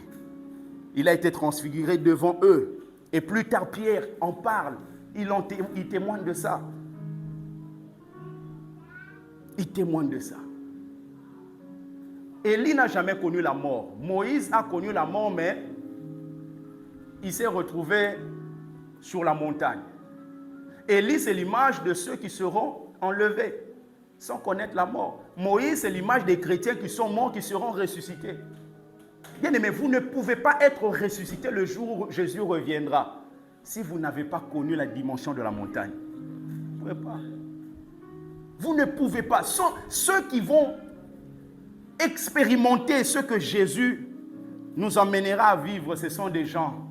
Il a été transfiguré devant eux. Et plus tard, Pierre en parle. Il témoigne de ça. Il témoigne de ça. Élie n'a jamais connu la mort. Moïse a connu la mort, mais il s'est retrouvé sur la montagne. Élie, c'est l'image de ceux qui seront enlevés sans connaître la mort. Moïse, c'est l'image des chrétiens qui sont morts, qui seront ressuscités. Bien aimé, vous ne pouvez pas être ressuscité le jour où Jésus reviendra si vous n'avez pas connu la dimension de la montagne. Vous ne pouvez pas. Vous ne pouvez pas. Ceux qui vont expérimenter ce que Jésus nous emmènera à vivre, ce sont des gens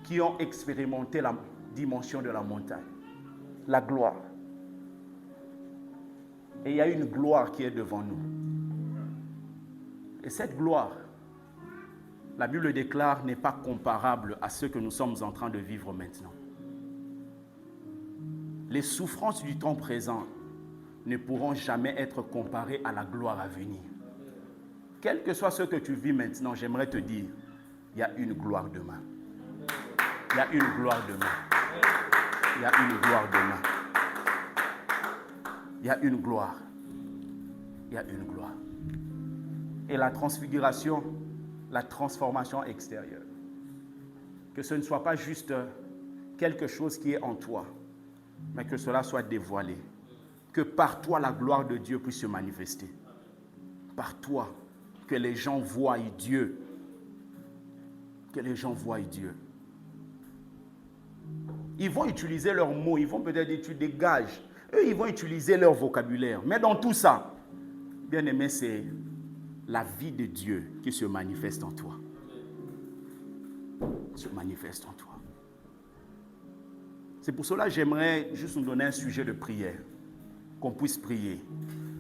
qui ont expérimenté la dimension de la montagne, la gloire. Et il y a une gloire qui est devant nous. Et cette gloire, la Bible déclare, n'est pas comparable à ce que nous sommes en train de vivre maintenant. Les souffrances du temps présent ne pourront jamais être comparées à la gloire à venir. Quel que soit ce que tu vis maintenant, j'aimerais te dire, il y a une gloire demain. Il y a une gloire demain. Il y a une gloire demain. Il y a une gloire. Il y a une gloire. Et la transfiguration, la transformation extérieure. Que ce ne soit pas juste quelque chose qui est en toi, mais que cela soit dévoilé. Que par toi, la gloire de Dieu puisse se manifester. Par toi, que les gens voient Dieu. Que les gens voient Dieu. Ils vont utiliser leurs mots, ils vont peut-être dire tu dégages. Eux, ils vont utiliser leur vocabulaire. Mais dans tout ça, bien aimé, c'est la vie de Dieu qui se manifeste en toi. Se manifeste en toi. C'est pour cela que j'aimerais juste nous donner un sujet de prière. Qu'on puisse prier.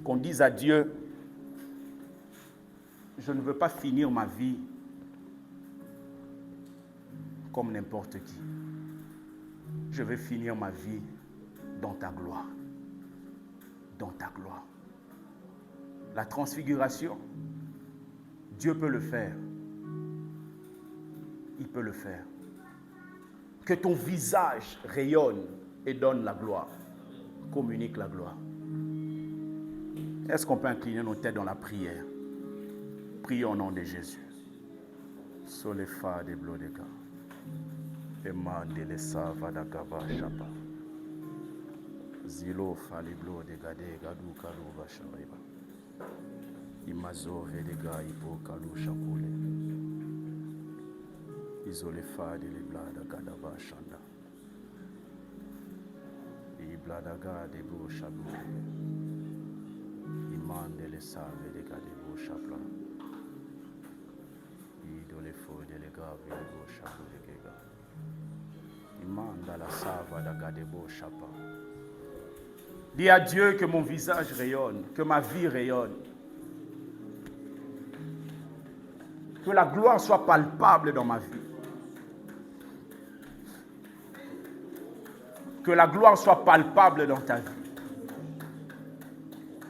Qu'on dise à Dieu, je ne veux pas finir ma vie comme n'importe qui. Je veux finir ma vie dans ta gloire. Dans ta gloire. La transfiguration, Dieu peut le faire. Il peut le faire. Que ton visage rayonne et donne la gloire. Communique la gloire. Est-ce qu'on peut incliner nos têtes dans la prière? Prions au nom de Jésus. Solefa de Blodega. Emma de l'Essa Vadagava Chapa. Zilo faliblo de gade gadu kalu bashareba. Imazove de ga ipo kalu shakule. Isole fa de le blada gada bashanda. I blada gade bo shabule. Imande le save de gade bo shabla. Idole fo de le gabe bo shabule gega. Imanda la sava da gade bo shapa. Dis à Dieu que mon visage rayonne, que ma vie rayonne. Que la gloire soit palpable dans ma vie. Que la gloire soit palpable dans ta vie.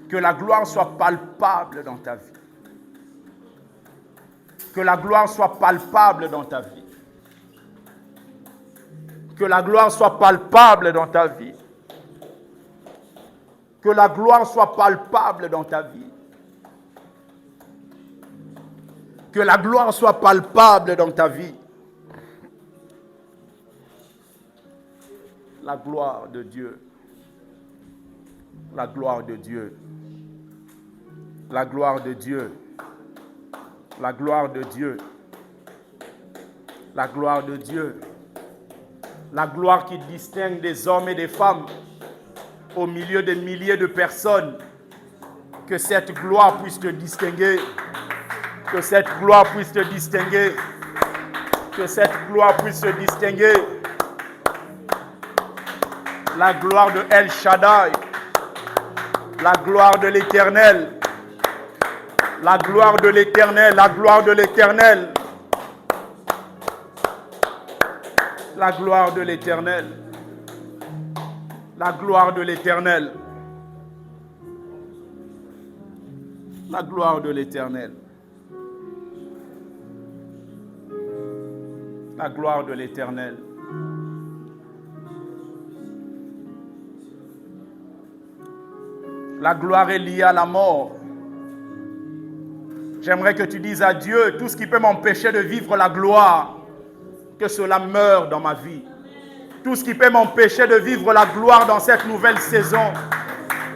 Que la gloire soit palpable dans ta vie. Que la gloire soit palpable dans ta vie. Que la gloire soit palpable dans ta vie. Que la gloire soit palpable dans ta vie. Que la gloire soit palpable dans ta vie. La gloire de Dieu. La gloire de Dieu. La gloire de Dieu. La gloire de Dieu. La gloire de Dieu. La gloire qui distingue des hommes et des femmes au milieu des milliers de personnes. Que cette gloire puisse te distinguer. Que cette gloire puisse te distinguer. Que cette gloire puisse te distinguer. La gloire de El Shaddai. La gloire de l'Éternel. La gloire de l'Éternel. La gloire de l'Éternel. La gloire de l'Éternel. La gloire de l'Éternel. La gloire de l'Éternel. La gloire de l'Éternel. La gloire est liée à la mort. J'aimerais que tu dises à Dieu, tout ce qui peut m'empêcher de vivre la gloire, que cela meure dans ma vie. Tout ce qui peut m'empêcher de vivre la gloire dans cette nouvelle saison,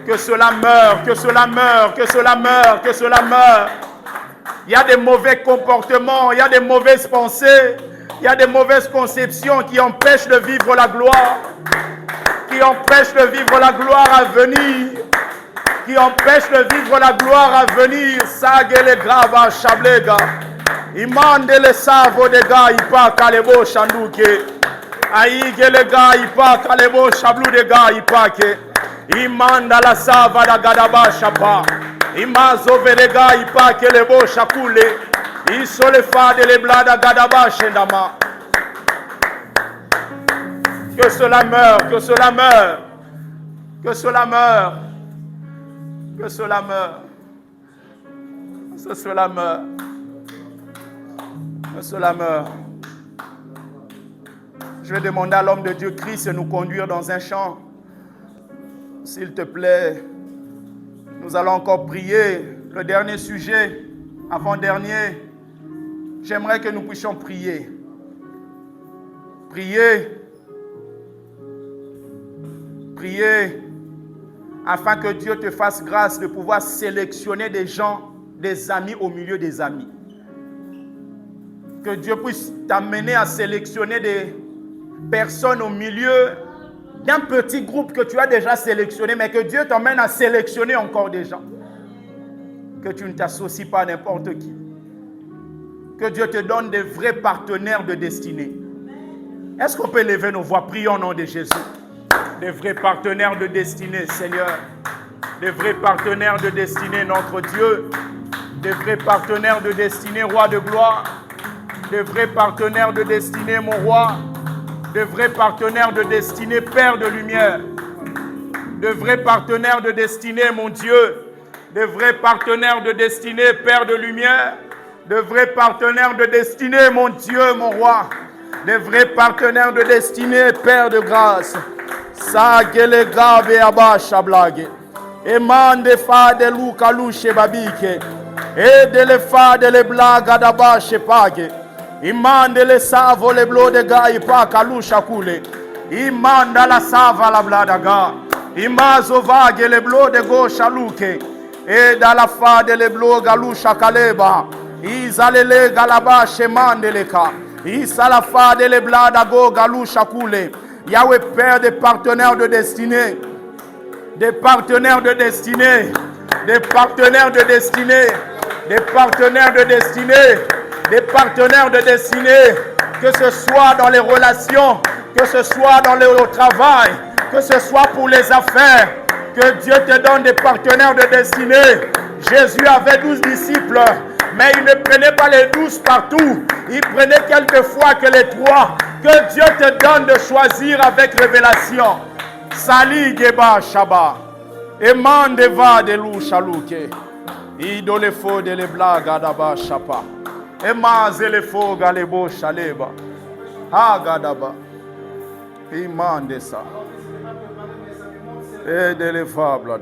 que cela meure, que cela meure, que cela meure, que cela meure. Il y a des mauvais comportements, il y a des mauvaises pensées, il y a des mauvaises conceptions qui empêchent de vivre la gloire, qui empêchent de vivre la gloire à venir, qui empêchent de vivre la gloire à venir. Sagele grava chablega. Imande le savo de ga ipa kalebo shanduke. Aïge le ga ipa kalebo shablu de ga ipa ke. Imanda la sava da gadaba shapa. Imazo vele ga ipa kelebo shakule. Iso le fa de le blada gadaba shendama. Que cela meure, que cela meure. Que cela meure. Que cela meure. Que cela meure. Que cela meure. Je vais demander à l'homme de Dieu Christ de nous conduire dans un chant. S'il te plaît, nous allons encore prier. Le dernier sujet, avant-dernier, j'aimerais que nous puissions prier. Prier. Prier. Afin que Dieu te fasse grâce de pouvoir sélectionner des gens, des amis au milieu des amis. Que Dieu puisse t'amener à sélectionner des personnes au milieu d'un petit groupe que tu as déjà sélectionné, mais que Dieu t'emmène à sélectionner encore des gens. Que tu ne t'associes pas à n'importe qui. Que Dieu te donne des vrais partenaires de destinée. Est-ce qu'on peut lever nos voix? Prions au nom de Jésus. Des vrais partenaires de destinée, Seigneur. Des vrais partenaires de destinée, notre Dieu. Des vrais partenaires de destinée, Roi de gloire. Des vrais partenaires de destinée, mon Roi. Des vrais partenaires de destinée, Père de lumière. De vrais partenaires de destinée, mon Dieu. Des vrais partenaires de destinée, Père de lumière. De vrais partenaires de destinée, mon Dieu, mon Roi. Des vrais partenaires de destinée, Père de grâce. Sagele gabe abasha blage. Emande fa de luka lushe babike. E de le fa de le blaga d'abashe page. Imande le savo le blo de ga ipa kalusha kule. Imanda la sava la blada ga. Imazova geleblo de go shaluke. Et dans la fa de leblo galou shakaleba. Izalele galaba shemandeleka. Isalafa de lebla dago galou shakule. Yahweh Père des partenaires de destinée. Des partenaires de destinée. Des partenaires de destinée. Des partenaires de destinée. Des partenaires de destinée. Que ce soit dans les relations. Que ce soit dans le travail. Que ce soit pour les affaires. Que Dieu te donne des partenaires de destinée. Jésus avait 12 disciples. Mais il ne prenait pas les 12 partout. Il prenait quelquefois que les 3. Que Dieu te donne de choisir avec révélation. Sali geba shaba. Eman deva de lou chalouke. Idole fo de le blaga daba shapa. Eman zele fo galebo shaleba. Ha gadaba. Iman de sa. Et de le fable.